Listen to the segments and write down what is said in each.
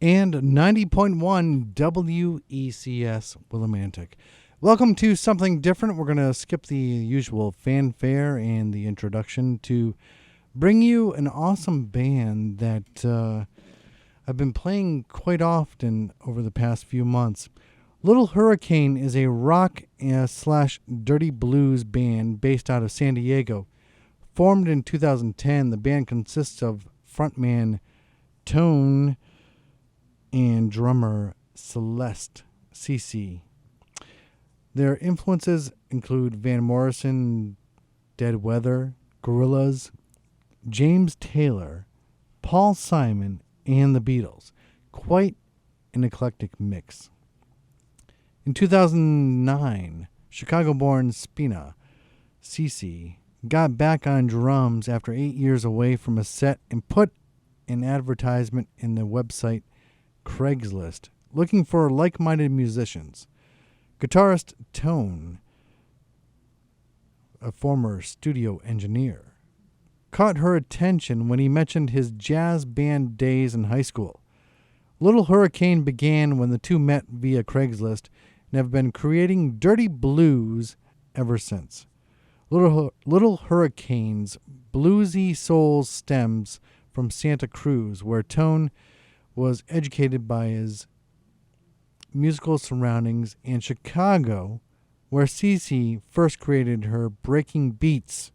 and 90.1 WECS Willimantic. Welcome to something different. We're going to skip the usual fanfare and the introduction to bring you an awesome band that I've been playing quite often over the past few months. Little Hurricane is a rock / dirty blues band based out of San Diego. Formed in 2010, the band consists of frontman Tone and drummer Celeste, CC. Their influences include Van Morrison, Dead Weather, Gorillaz, James Taylor, Paul Simon, and the Beatles. Quite an eclectic mix. In 2009, Chicago-born Spina, CC, got back on drums after 8 years away from a set and put an advertisement in the website Craigslist looking for like-minded musicians. Guitarist Tone, a former studio engineer, caught her attention when he mentioned his jazz band days in high school. Little Hurricane began when the two met via Craigslist and have been creating dirty blues ever since. Little Hurricane's bluesy soul stems from Santa Cruz, where Tone was educated by his musical surroundings, and Chicago, where CC first created her breaking beats.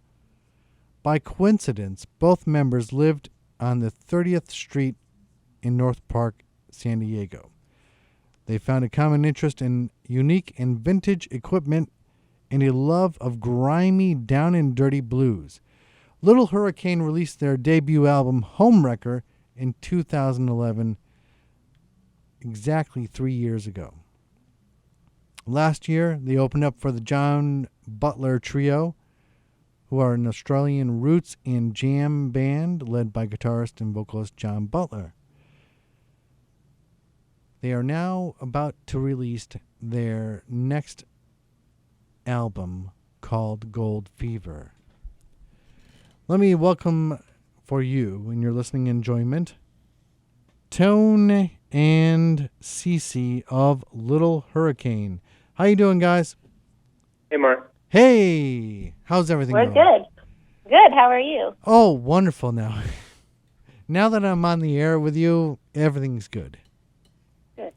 By coincidence, both members lived on the 30th Street in North Park, San Diego. They found a common interest in unique and vintage equipment and a love of grimy, down and dirty blues. Little Hurricane released their debut album, Homewrecker, in 2011, exactly 3 years ago. Last year, they opened up for the John Butler Trio, who are an Australian roots and jam band led by guitarist and vocalist John Butler. They are now about to release their next album called Gold Fever. Let me welcome for you in your listening enjoyment Tone and CC of Little Hurricane. How you doing, guys? Hey, Mark. Hey, how's everything We're going? good. Good. How are you? Oh, wonderful now. Now that I'm on the air with you, everything's good. Good.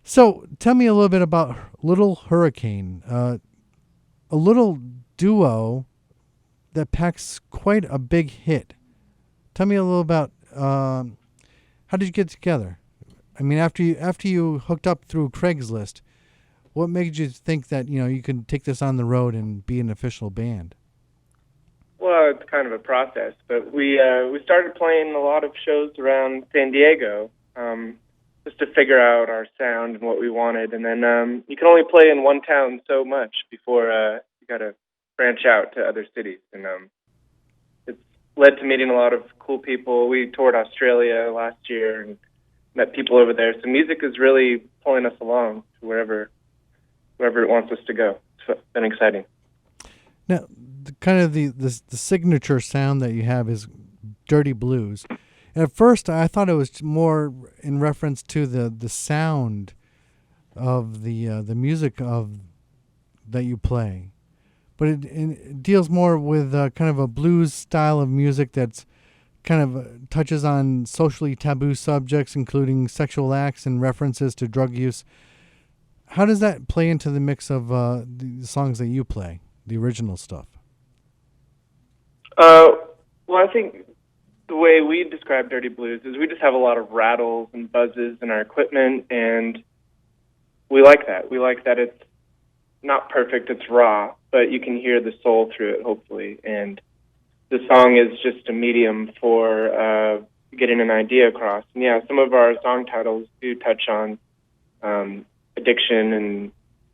So, tell me a little bit about Little Hurricane, a little duo that packs quite a big hit. Tell me a little about how did you get together? I mean, after you hooked up through Craigslist, what made you think that you could take this on the road and be an official band? Well, it's kind of a process, but we started playing a lot of shows around San Diego just to figure out our sound and what we wanted. And then you can only play in one town so much before you got to branch out to other cities. And it's led to meeting a lot of cool people. We toured Australia last year and met people over there. So music is really pulling us along to wherever it wants us to go. It's been exciting. Now, the signature sound that you have is dirty blues. And at first, I thought it was more in reference to the sound of the music that you play, but it deals more with kind of a blues style of music that's kind of touches on socially taboo subjects, including sexual acts and references to drug use. How does that play into the mix of the songs that you play, the original stuff? Well, I think the way we describe dirty blues is we just have a lot of rattles and buzzes in our equipment, and we like that. We like that it's not perfect, it's raw, but you can hear the soul through it, hopefully. And the song is just a medium for getting an idea across. And yeah, some of our song titles do touch on addiction and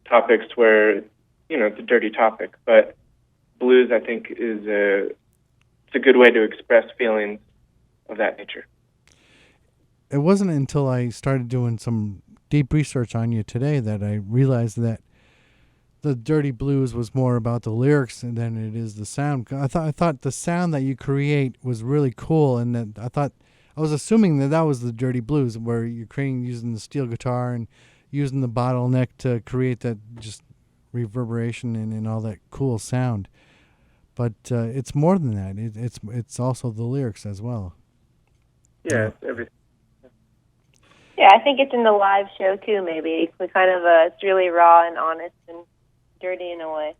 topics where, it's a dirty topic. But blues, I think, it's a good way to express feelings of that nature. It wasn't until I started doing some deep research on you today that I realized that the dirty blues was more about the lyrics than it is the sound. I thought the sound that you create was really cool, and that I thought I was assuming that was the Dirty Blues, where you're creating using the steel guitar and using the bottleneck to create that just reverberation and all that cool sound. But it's more than that. It's also the lyrics as well. Yeah, it's everything. Yeah, I think it's in the live show too. Maybe we kind of it's really raw and honest and dirty in a way.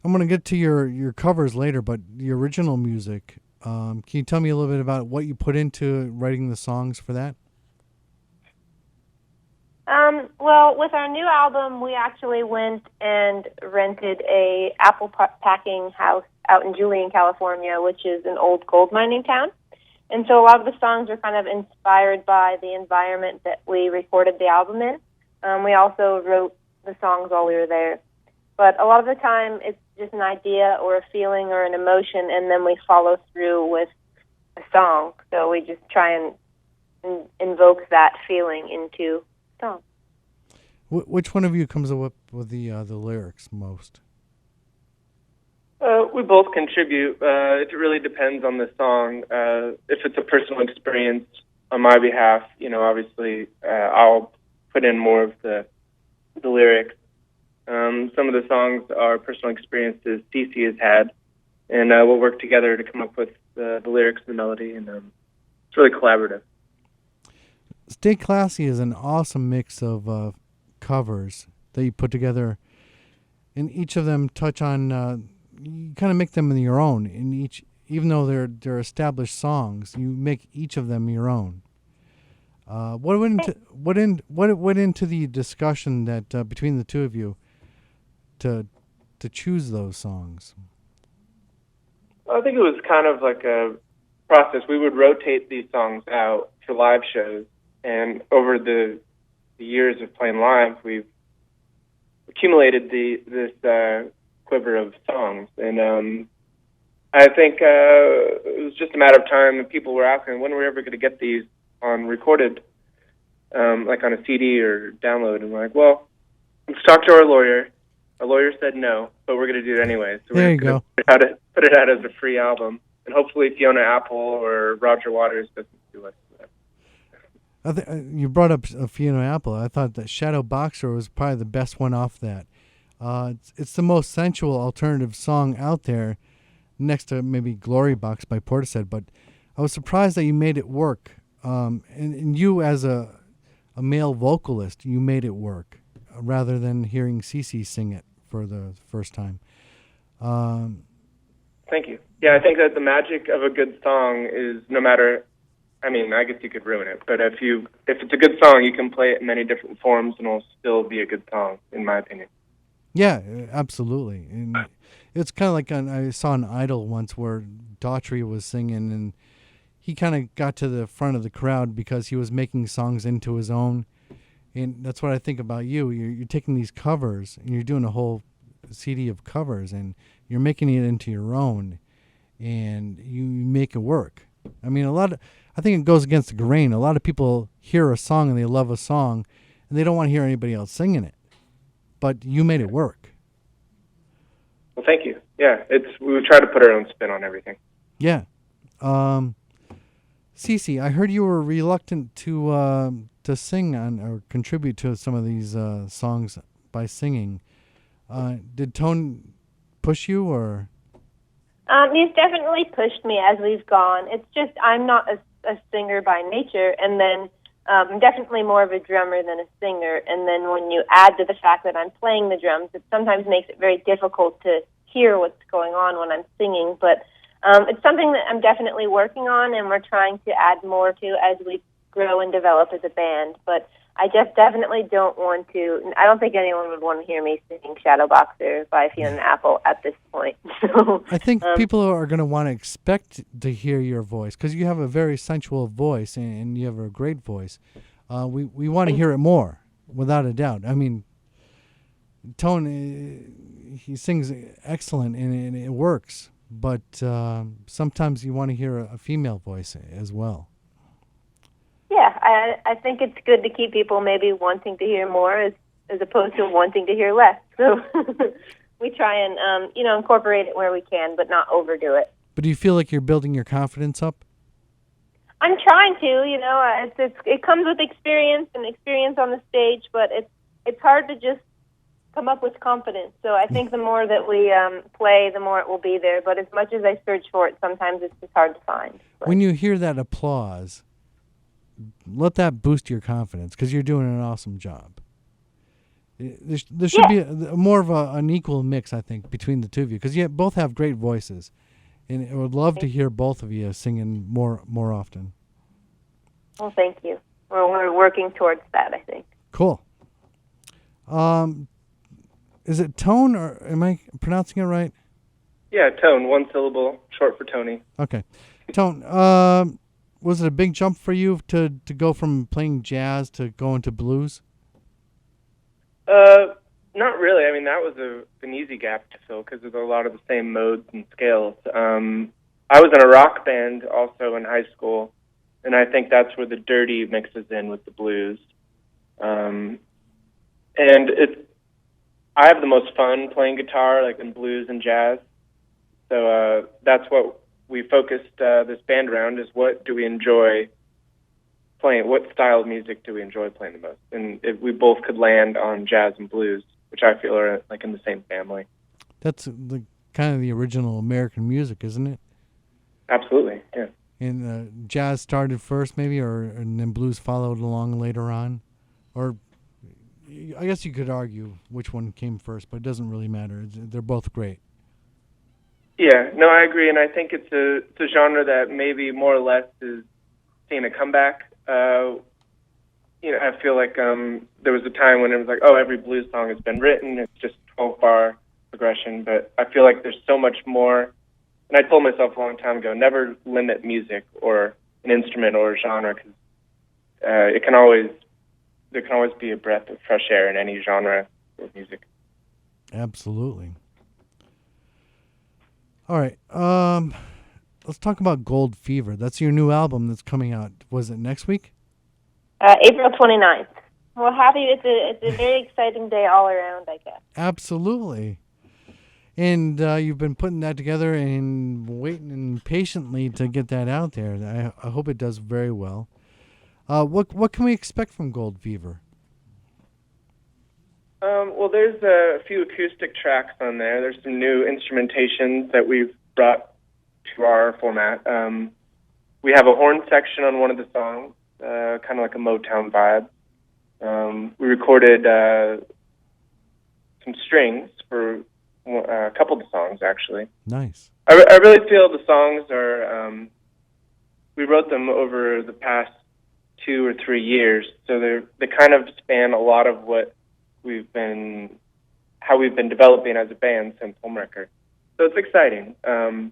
I'm going to get to your covers later, but the original music, can you tell me a little bit about what you put into writing the songs for that? Well, with our new album, we actually went and rented a apple packing house out in Julian, California, which is an old gold mining town. And so a lot of the songs are kind of inspired by the environment that we recorded the album in. We also wrote the songs while we were there. But a lot of the time, it's just an idea or a feeling or an emotion, and then we follow through with a song. So we just try and invoke that feeling into song. Which one of you comes up with the lyrics most? We both contribute. It really depends on the song. If it's a personal experience on my behalf, obviously I'll put in more of the lyrics. Some of the songs are personal experiences Cece has had, and we'll work together to come up with the lyrics and the melody, and it's really collaborative. Stay Classy is an awesome mix of covers that you put together, and each of them touch on you kind of make them your own. In each, even though they're established songs, you make each of them your own. What went into the discussion that between the two of you to choose those songs? I think it was kind of like a process. We would rotate these songs out for live shows, and over the years of playing live, we've accumulated this quiver of songs, and I think it was just a matter of time, and people were asking when we're ever going to get these on recorded, like on a CD or download, and we're like, well, let's talk to our lawyer. Our lawyer said no, but we're going to do it anyway. So there we're you go. Put it out as a free album, and hopefully Fiona Apple or Roger Waters doesn't do it. You brought up Fiona Apple. I thought that Shadow Boxer was probably the best one off that. It's the most sensual alternative song out there, next to maybe Glory Box by Portishead. But I was surprised that you made it work. And you, as a male vocalist, you made it work rather than hearing Cece sing it for the first time. Thank you. Yeah, I think that the magic of a good song is no matter. I mean, I guess you could ruin it, but if it's a good song, you can play it in many different forms, and it'll still be a good song, in my opinion. Yeah, absolutely. And it's kind of like I saw an Idol once where Daughtry was singing, and he kind of got to the front of the crowd because he was making songs into his own. And that's what I think about you. You're taking these covers, and you're doing a whole CD of covers, and you're making it into your own, and you make it work. I mean, I think it goes against the grain. A lot of people hear a song and they love a song, and they don't want to hear anybody else singing it. But you made it work. Well, thank you. Yeah, we try to put our own spin on everything. Yeah. Cece, I heard you were reluctant to sing on or contribute to some of these songs by singing. Did Tone push you, or? He's definitely pushed me as we've gone. It's just I'm not a singer by nature, and then I'm definitely more of a drummer than a singer. And then when you add to the fact that I'm playing the drums, it sometimes makes it very difficult to hear what's going on when I'm singing. But it's something that I'm definitely working on, and we're trying to add more to as we grow and develop as a band. But I just definitely don't want to. I don't think anyone would want to hear me sing Shadow Boxer by Fiona Apple at this point. So I think people are going to want to expect to hear your voice because you have a very sensual voice and you have a great voice. We want to hear it more, without a doubt. I mean, Tone, he sings excellent and it works, but sometimes you want to hear a female voice as well. Yeah, I think it's good to keep people maybe wanting to hear more as opposed to wanting to hear less. So we try and incorporate it where we can, but not overdo it. But do you feel like you're building your confidence up? I'm trying to, it comes with experience and experience on the stage, but it's hard to just come up with confidence. So I think the more that we play, the more it will be there. But as much as I search for it, sometimes it's just hard to find. But When you hear that applause, let that boost your confidence because you're doing an awesome job. There should be more of an equal mix, I think, between the two of you because you both have great voices. And I would love to hear both of you singing more often. Well, thank you. We're working towards that, I think. Cool. Is it Tone, or am I pronouncing it right? Yeah, Tone, one syllable, short for Tony. Okay. Tone, was it a big jump for you to go from playing jazz to going to blues? Not really. I mean, that was an easy gap to fill because there's a lot of the same modes and scales. I was in a rock band also in high school, and I think that's where the dirty mixes in with the blues. And I have the most fun playing guitar, like in blues and jazz. So that's what we focused this band around: is what do we enjoy playing? What style of music do we enjoy playing the most? And if we both could land on jazz and blues, which I feel are like in the same family. That's kind of the original American music, isn't it? Absolutely, yeah. And jazz started first, maybe, and then blues followed along later on, or I guess you could argue which one came first, but it doesn't really matter. They're both great. Yeah, no, I agree, and I think it's a genre that maybe more or less is seeing a comeback. I feel like there was a time when it was like, oh, every blues song has been written. It's just 12-bar progression. But I feel like there's so much more. And I told myself a long time ago, never limit music or an instrument or a genre because there can always be a breath of fresh air in any genre of music. Absolutely. All right. Let's talk about Gold Fever. That's your new album that's coming out. Was it next week? April 29th. Well, happy. It's a very exciting day all around, I guess. Absolutely. And you've been putting that together and waiting patiently to get that out there. I hope it does very well. What can we expect from Gold Fever? Well, there's a few acoustic tracks on there. There's some new instrumentations that we've brought to our format. We have a horn section on one of the songs, kind of like a Motown vibe. We recorded some strings for a couple of the songs, actually. Nice. I really feel the songs are, we wrote them over the past 2 or 3 years, so they kind of span a lot of how we've been developing as a band since home record. So it's exciting. And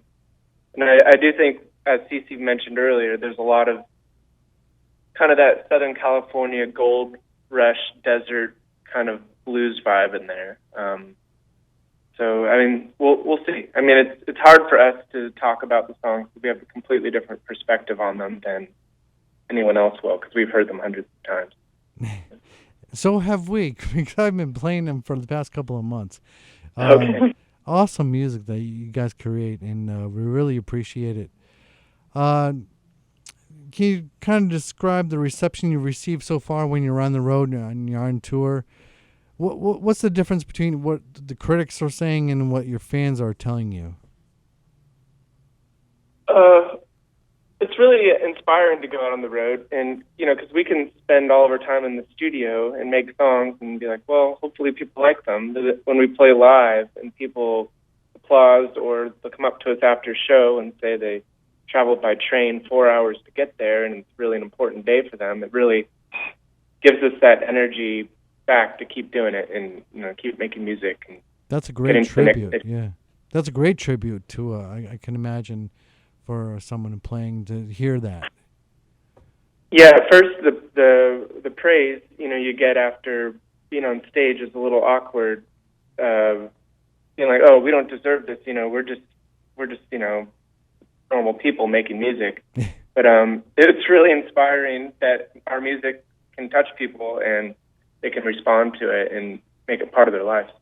I do think, as Cece mentioned earlier, there's a lot of kind of that Southern California gold rush desert kind of blues vibe in there. So, I mean, we'll see. I mean, it's hard for us to talk about the songs because we have a completely different perspective on them than anyone else will because we've heard them hundreds of times. So have we, because I've been playing them for the past couple of months. Okay. Awesome music that you guys create, and we really appreciate it. Can you kind of describe the reception you've received so far when you're on the road and you're on tour? What's the difference between what the critics are saying and what your fans are telling you? It's really inspiring to go out on the road, and because we can spend all of our time in the studio and make songs and be like, well, hopefully people like them. But when we play live and people applaud or they'll come up to us after show and say they traveled by train 4 hours to get there, and it's really an important day for them, it really gives us that energy back to keep doing it and keep making music. And that's a great tribute. Yeah, that's a great tribute to. I can imagine for someone playing to hear that. Yeah, at first the praise you get after being on stage is a little awkward. Being like, oh, we don't deserve this. We're just normal people making music. But it's really inspiring that our music can touch people and they can respond to it and make it part of their lives.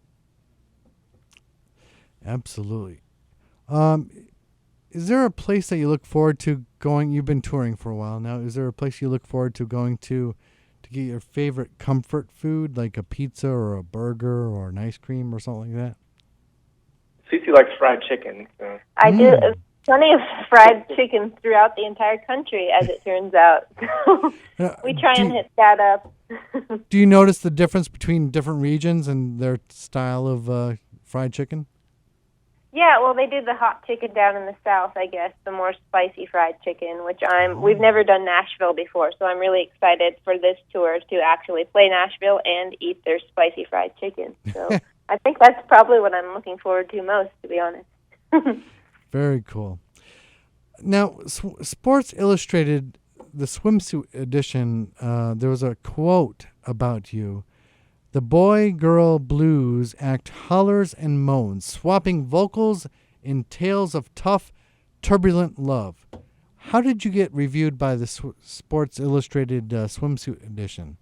Absolutely. is there a place that you look forward to going? You've been touring for a while now. Is there a place you look forward to going to get your favorite comfort food, like a pizza or a burger or an ice cream or something like that? Cece likes fried chicken. So. I do. Plenty of fried chicken throughout the entire country, as it turns out. We try and hit that up. Do you notice the difference between different regions and their style of fried chicken? Yeah, well, they do the hot chicken down in the South, I guess, the more spicy fried chicken, which we've never done Nashville before, so I'm really excited for this tour to actually play Nashville and eat their spicy fried chicken. So I think that's probably what I'm looking forward to most, to be honest. Very cool. Now, Sports Illustrated, the swimsuit edition, there was a quote about you. The boy-girl blues act hollers and moans, swapping vocals in tales of tough, turbulent love. How did you get reviewed by the Sports Illustrated swimsuit edition?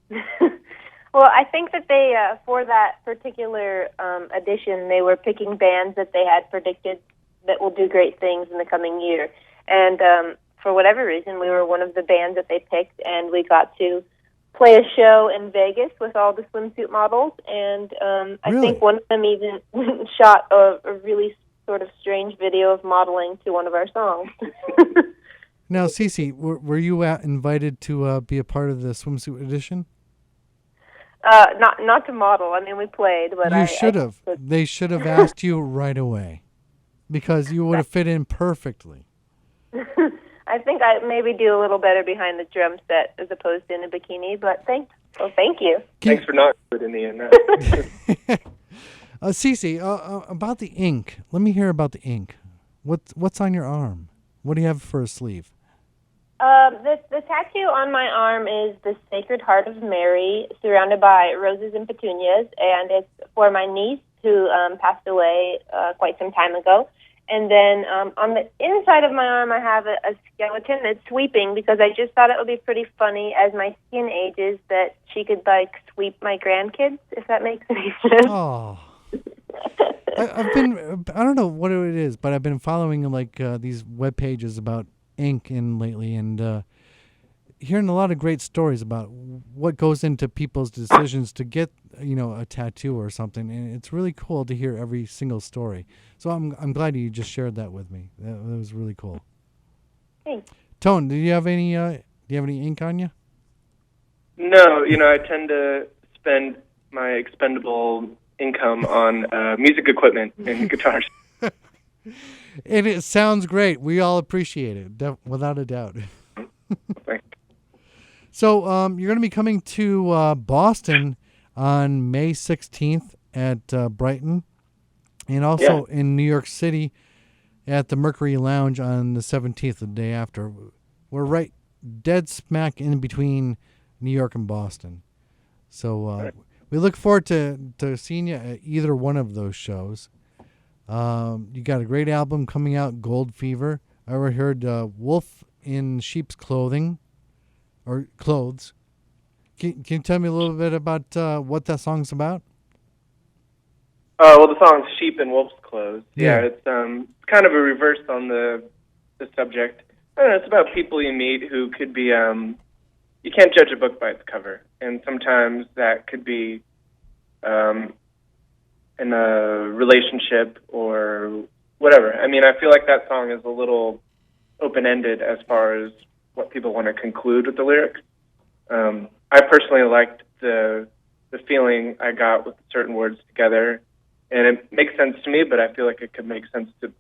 Well, I think that they, for that particular edition, they were picking bands that they had predicted that will do great things in the coming year. And for whatever reason, we were one of the bands that they picked, and we got to play a show in Vegas with all the swimsuit models, and I think one of them even shot a really sort of strange video of modeling to one of our songs. Now, Cece, were you invited to be a part of the swimsuit edition? Not to model. I mean, we played, but you should have. They should have asked you right away, because you would have fit in perfectly. I think I maybe do a little better behind the drum set as opposed to in a bikini, but thank you. Thanks for not putting me in that. Cece, about the ink. Let me hear about the ink. What's on your arm? What do you have for a sleeve? The tattoo on my arm is the Sacred Heart of Mary, surrounded by roses and petunias, and it's for my niece who passed away quite some time ago. And then on the inside of my arm, I have a skeleton that's sweeping, because I just thought it would be pretty funny as my skin ages that she could, sweep my grandkids, if that makes any sense. Oh. I don't know what it is, but I've been following, these web pages about ink lately, and hearing a lot of great stories about what goes into people's decisions to get, a tattoo or something, and it's really cool to hear every single story. So I'm glad you just shared that with me. That was really cool. Thanks. Tone, do you have any ink on you? No, I tend to spend my expendable income on music equipment and guitars. And it sounds great. We all appreciate it, without a doubt. Thanks. So you're going to be coming to Boston on May 16th at Brighton, and also in New York City at the Mercury Lounge on the 17th, the day after. We're right dead smack in between New York and Boston. So we look forward to seeing you at either one of those shows. You got a great album coming out, Gold Fever. I heard Wolf in Sheep's Clothing, or Clothes. Can you tell me a little bit about what that song's about? Well, the song's Sheep in Wolf's Clothes. Yeah, it's kind of a reverse on the subject. I don't know, it's about people you meet who could be, you can't judge a book by its cover. And sometimes that could be in a relationship or whatever. I mean, I feel like that song is a little open-ended as far as what people want to conclude with the lyrics. I personally liked the feeling I got with certain words together, and it makes sense to me, but I feel like it could make sense to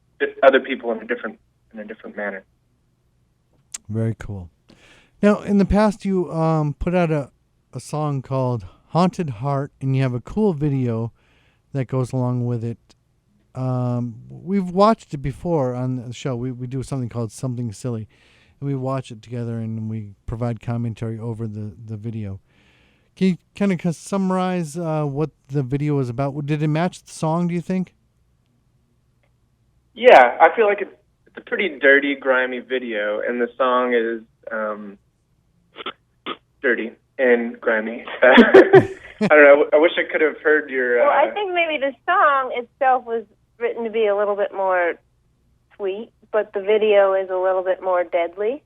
other people in a different manner. Very cool. Now, in the past, you put out a song called Haunted Heart, and you have a cool video that goes along with it. We've watched it before on the show. We do something called Something Silly, and we watch it together, and we provide commentary over the video. Can you kind of summarize what the video was about? Did it match the song, do you think? Yeah, I feel like it's a pretty dirty, grimy video, and the song is dirty and grimy. I don't know. I wish I could have heard your... Well, I think maybe the song itself was written to be a little bit more sweet, but the video is a little bit more deadly.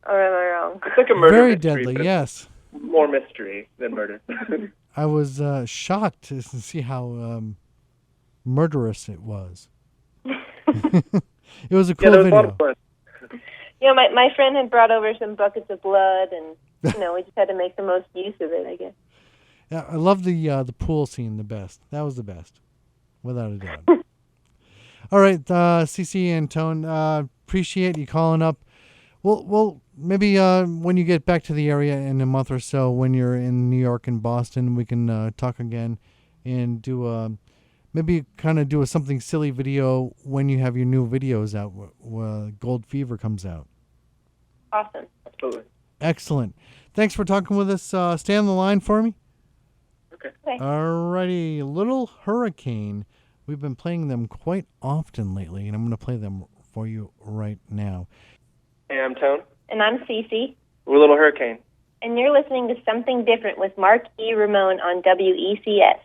Or am I wrong? It's like a murder Very mystery, deadly, but it's yes. more mystery than murder. I was shocked to see how murderous it was. It was a cool yeah, there was a lot video. of fun. You know, my friend had brought over some buckets of blood, and we just had to make the most use of it, I guess. Yeah, I love the pool scene the best. That was the best, without a doubt. All right, CC and Tone, appreciate you calling up. Well, maybe when you get back to the area in a month or so, when you're in New York and Boston, we can talk again and do maybe kind of do a something silly video when you have your new videos out. Gold Fever comes out. Awesome. Absolutely. Excellent. Thanks for talking with us. Stay on the line for me. Okay. All righty. Little Hurricane. We've been playing them quite often lately, and I'm going to play them for you right now. Hey, I'm Tone. And I'm Cece. We're Little Hurricane. And you're listening to Something Different with Mark E. Ramone on WECS.